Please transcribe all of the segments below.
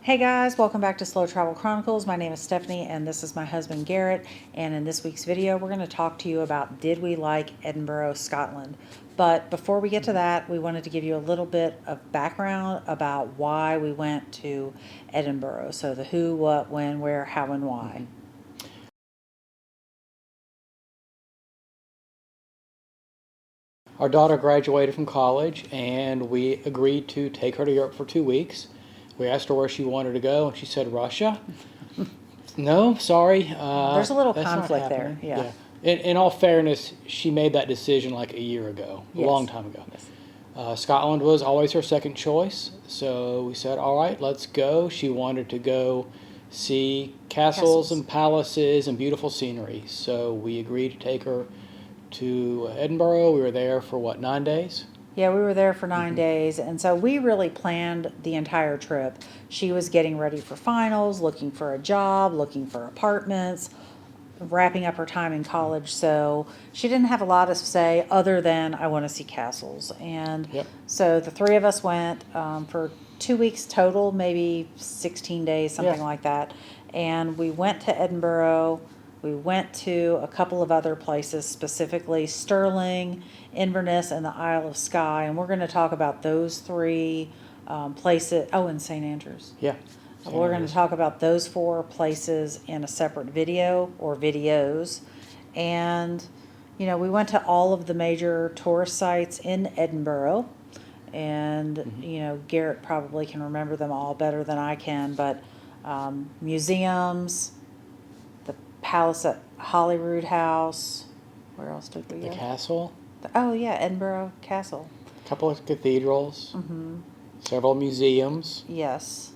Hey guys, welcome back to Slow Travel Chronicles. My name is Stephanie and this is my husband Garrett, and in this week's video we're going to talk to you about did we like Edinburgh, Scotland. But before we get to that, we wanted to give you a little bit of background about why we went to Edinburgh. So the who, what, when, where, how, and why. Our daughter graduated from college and we agreed to take her to Europe for 2 weeks. We asked her where she wanted to go and she said Russia. No, sorry. There's a little that's not conflict there. happening. Yeah. In all fairness, she made that decision like a year ago, a Yes. long time ago. Yes. Scotland was always her second choice, so we said, all right, let's go. She wanted to go see castles and palaces and beautiful scenery, so we agreed to take her to Edinburgh. We were there for, what, 9 days? Yeah, we were there for 9 days, and so we really planned the entire trip. She was getting ready for finals, looking for a job, looking for apartments, wrapping up her time in college, so she didn't have a lot to say other than I want to see castles. And so the three of us went for 2 weeks total, maybe 16 days, something like that, and we went to Edinburgh. We went to a couple of other places, specifically Stirling, Inverness, and the Isle of Skye, and we're going to talk about those three places. Oh, and St. Andrews. Yeah. We're going to talk about those 4 places in a separate video or videos. And, you know, we went to all of the major tourist sites in Edinburgh. And, you know, Garrett probably can remember them all better than I can. But museums, the Palace at Holyrood House. Where else did we go? The castle. Oh, yeah, Edinburgh Castle. A couple of cathedrals. Several museums. Yes.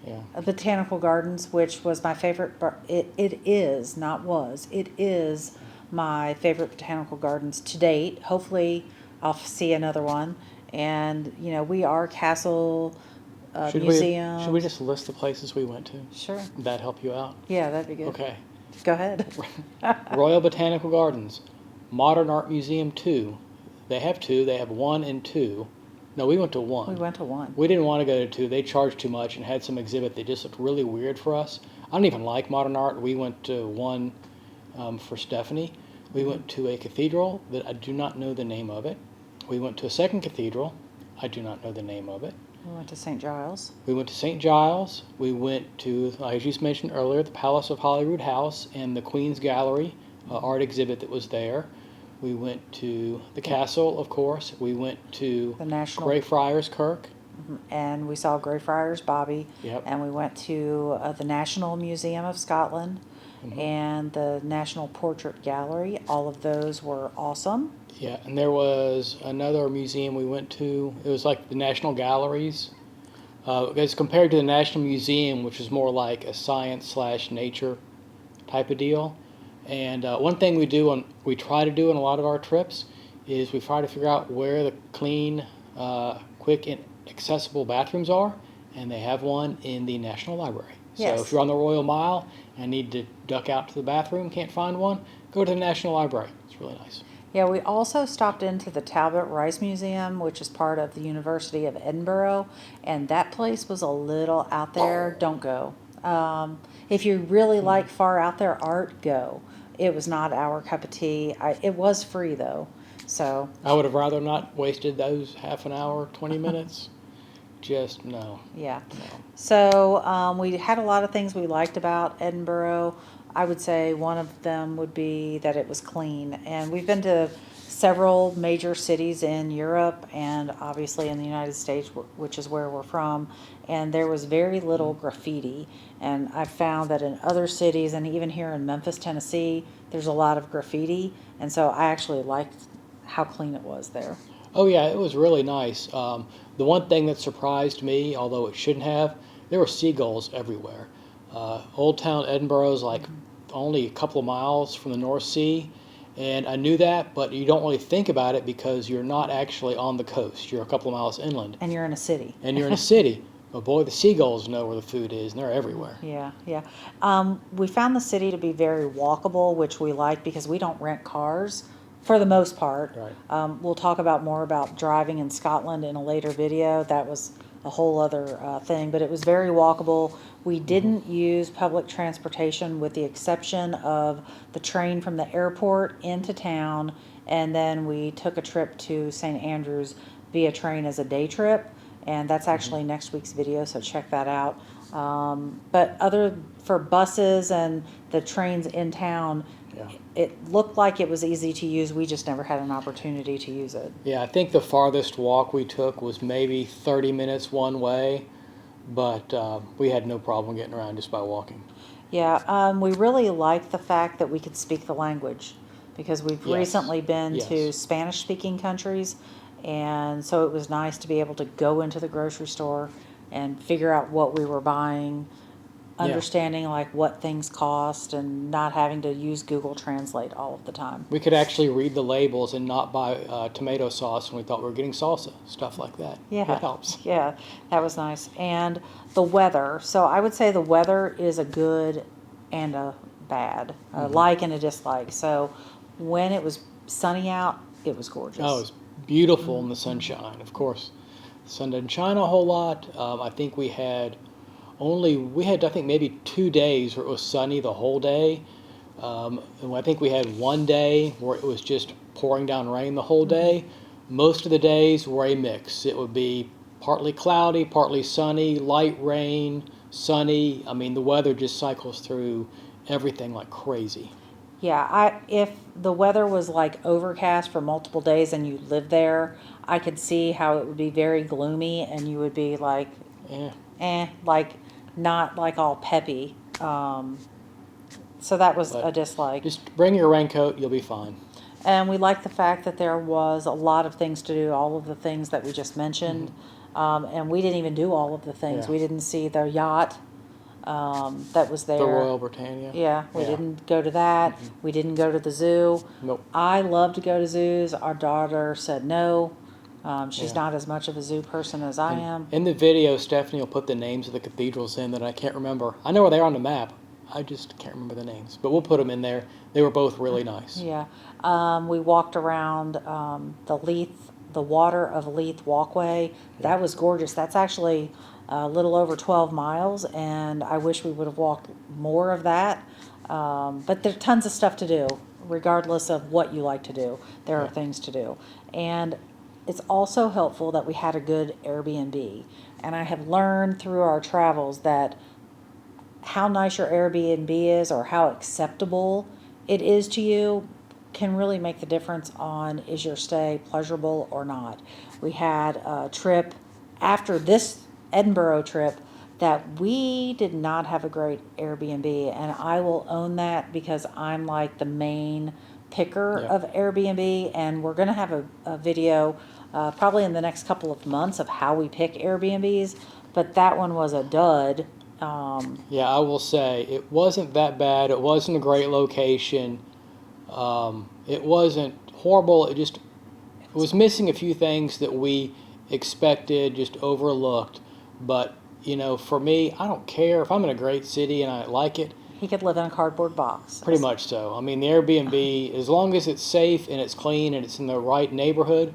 Yeah. Botanical Gardens, which was my favorite. It is, not was. It is my favorite botanical gardens to date. Hopefully, I'll see another one. And you know, we are castle museum. Should we just list the places we went to? Sure. Would that help you out? Yeah, that'd be good. Okay. Go ahead. Royal Botanical Gardens, Modern Art Museum 2. They have 2. They have 1 and 2. No, we went to 1. We went to 1. We didn't want to go to 2. They charged too much and had some exhibit that just looked really weird for us. I don't even like modern art. We went to 1 for Stephanie. We went to a cathedral that I do not know the name of it. We went to a second cathedral. I do not know the name of it. We went to St. Giles. We went to St. Giles. We went to, as you mentioned earlier, the Palace of Holyrood House and the Queen's Gallery art exhibit that was there. We went to the castle, of course. We went to the National Greyfriars Kirk. And we saw Greyfriars Bobby. Yep. And we went to the National Museum of Scotland and the National Portrait Gallery. All of those were awesome. Yeah, and there was another museum we went to. It was like the National Galleries. As compared to the National Museum, which is more like a science/nature type of deal. And one thing we try to do on a lot of our trips is we try to figure out where the clean, quick, and accessible bathrooms are, and they have one in the National Library. Yes. So if you're on the Royal Mile and need to duck out to the bathroom, can't find one, go to the National Library. It's really nice. Yeah, we also stopped into the Talbot Rice Museum, which is part of the University of Edinburgh, and that place was a little out there. Don't go. If you really like far out there art, go. It was not our cup of tea. It was free, though. So I would have rather not wasted those half an hour, 20 minutes. Just no. Yeah. No. So we had a lot of things we liked about Edinburgh. I would say one of them would be that it was clean. And we've been to several major cities in Europe and obviously in the United States, which is where we're from. And there was very little graffiti. And I found that in other cities, and even here in Memphis, Tennessee, there's a lot of graffiti. And so I actually liked how clean it was there. Oh yeah, it was really nice. The one thing that surprised me, although it shouldn't have, there were seagulls everywhere. Old Town Edinburgh is like only a couple of miles from the North Sea, and I knew that, but you don't really think about it because you're not actually on the coast. You're a couple of miles inland. And you're in a city. And you're in a city. But boy, the seagulls know where the food is, and they're everywhere. Yeah, yeah. We found the city to be very walkable, which we like because we don't rent cars for the most part. Right. We'll talk about more about driving in Scotland in a later video. That was a whole other thing, but it was very walkable. We didn't use public transportation with the exception of the train from the airport into town, and then we took a trip to St. Andrews via train as a day trip, and that's actually next week's video, so check that out. But other for buses and the trains in town, Yeah. it looked like it was easy to use. We just never had an opportunity to use it. Yeah, I think the farthest walk we took was maybe 30 minutes one way, but we had no problem getting around just by walking. Yeah, we really liked the fact that we could speak the language because we've Yes. recently been to Yes. Spanish-speaking countries, and so it was nice to be able to go into the grocery store and figure out what we were buying, understanding like what things cost, and not having to use Google Translate all of the time. We could actually read the labels and not buy tomato sauce when we thought we were getting salsa, stuff like that. Yeah, It helps. yeah, that was nice. And the weather. So I would say the weather is a good and a bad, a like and a dislike. So when it was sunny out, it was gorgeous. Oh, it was beautiful in the sunshine, of course. The sun didn't shine a whole lot. I think we had I think maybe 2 days where it was sunny the whole day. And I think we had one day where it was just pouring down rain the whole day. Most of the days were a mix. It would be partly cloudy, partly sunny, light rain, sunny. I mean, the weather just cycles through everything like crazy. Yeah, if the weather was like overcast for multiple days and you lived there, I could see how it would be very gloomy and you would be like, Yeah. like not like all peppy. So that was But a dislike. just bring your raincoat, you'll be fine. And we liked the fact that there was a lot of things to do, all of the things that we just mentioned. And we didn't even do all of the things. Yeah. We didn't see the yacht that was there. The Royal Britannia. Yeah, we Yeah. didn't go to that. We didn't go to the zoo. Nope. I love to go to zoos. Our daughter said no. She's Yeah. not as much of a zoo person as I am. In the video, Stephanie will put the names of the cathedrals in that I can't remember. I know where they are on the map. I just can't remember the names. But we'll put them in there. They were both really nice. Yeah. We walked around the Water of Leith walkway. That was gorgeous. That's actually a little over 12 miles, and I wish we would have walked more of that. But there's tons of stuff to do, regardless of what you like to do. There are Yeah. things to do. And it's also helpful that we had a good Airbnb. And I have learned through our travels that how nice your Airbnb is or how acceptable it is to you can really make the difference on is your stay pleasurable or not. We had a trip after this Edinburgh trip that we did not have a great Airbnb, and I will own that because I'm like the main picker Yeah. of Airbnb, and we're going to have a video probably in the next couple of months of how we pick Airbnbs, but that one was a dud. Yeah, I will say it wasn't that bad. It wasn't a great location. It wasn't horrible. It was missing a few things that we expected, just overlooked. But, for me, I don't care if I'm in a great city and I like it. He could live in a cardboard box. Pretty much so. I mean, the Airbnb, as long as it's safe and it's clean and it's in the right neighborhood,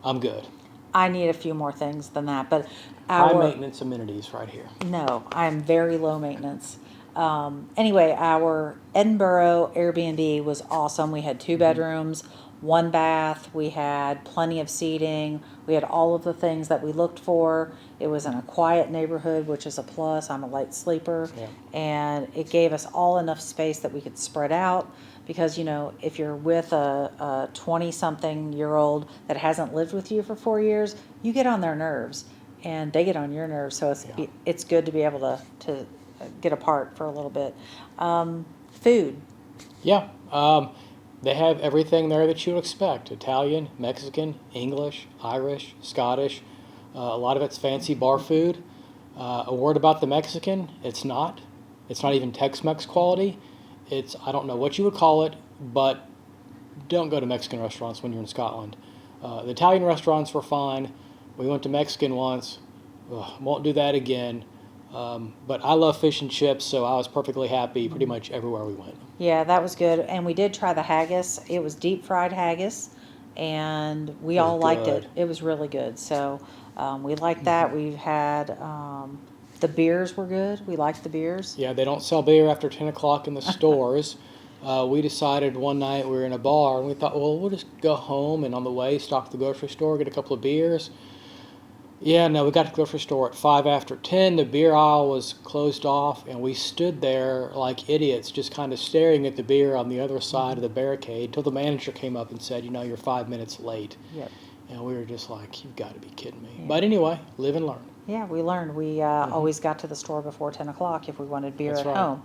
I'm good. I need a few more things than that, but High maintenance amenities right here. no, I'm very low maintenance. Anyway, our Edinburgh Airbnb was awesome. We had 2 bedrooms, 1 bath. We had plenty of seating. We had all of the things that we looked for. It was in a quiet neighborhood, which is a plus. I'm a light sleeper. Yeah. And it gave us all enough space that we could spread out. Because, if you're with a 20-something-year-old that hasn't lived with you for 4 years, you get on their nerves. And they get on your nerves. So it's good to be able to get apart for a little bit. Food. Yeah. They have everything there that you would expect. Italian, Mexican, English, Irish, Scottish. A lot of it's fancy bar food. A word about the Mexican, it's not. It's not even Tex-Mex quality. I don't know what you would call it, but don't go to Mexican restaurants when you're in Scotland. The Italian restaurants were fine. We went to Mexican once. Won't do that again. But I love fish and chips, so I was perfectly happy pretty much everywhere we went. Yeah, that was good. And we did try the haggis. It was deep fried haggis, and we all liked it. good. It was really good. So We liked that. We've had, the beers were good. We liked the beers. Yeah, they don't sell beer after 10 o'clock in the stores. We decided one night we were in a bar and we thought, well, we'll just go home and on the way stop at the grocery store, get a couple of beers. Yeah, no, we got to the grocery store at 5 after 10. The beer aisle was closed off, and we stood there like idiots, just kind of staring at the beer on the other side of the barricade until the manager came up and said, you're 5 minutes late. Yep. And we were just like, you've got to be kidding me. Yeah. But anyway, live and learn. Yeah, we learned. We always got to the store before 10 o'clock if we wanted beer That's at right. home.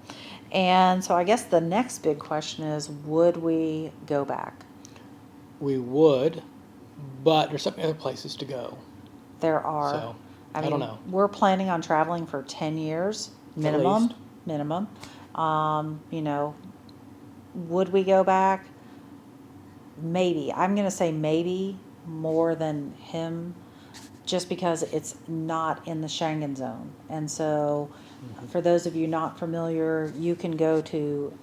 And so I guess the next big question is, would we go back? We would, but there's so many other places to go. There are. So, I mean, don't know. We're planning on traveling for 10 years minimum. least. Minimum. Would we go back? Maybe. I'm going to say maybe more than him, just because it's not in the Schengen zone. And so, for those of you not familiar, you can go to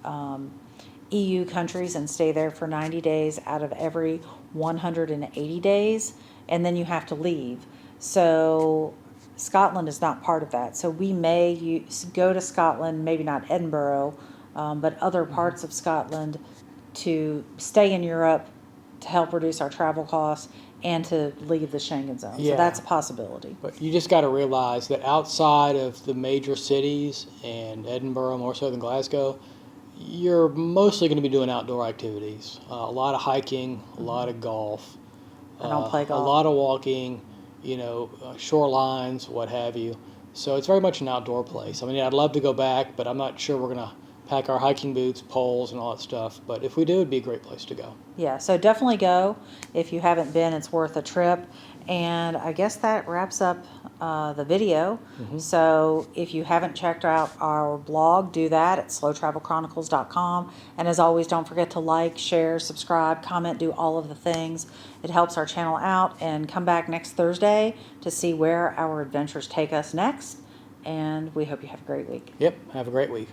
EU countries and stay there for 90 days out of every 180 days, and then you have to leave. So Scotland is not part of that. So we may go to Scotland, maybe not Edinburgh, but other parts of Scotland, to stay in Europe, to help reduce our travel costs, and to leave the Schengen zone. Yeah. So that's a possibility. But you just got to realize that outside of the major cities and Edinburgh, more so than Glasgow, you're mostly going to be doing outdoor activities. A lot of hiking, a lot of golf. I don't play golf. A lot of walking, shorelines, what have you. So it's very much an outdoor place. I mean, I'd love to go back, but I'm not sure we're going to pack our hiking boots, poles, and all that stuff. But if we do, it'd be a great place to go. Yeah, so definitely go. If you haven't been, it's worth a trip. And I guess that wraps up the video. So if you haven't checked out our blog, do that at slowtravelchronicles.com. And as always, don't forget to like, share, subscribe, comment, do all of the things. It helps our channel out. And come back next Thursday to see where our adventures take us next. And we hope you have a great week. Yep, have a great week.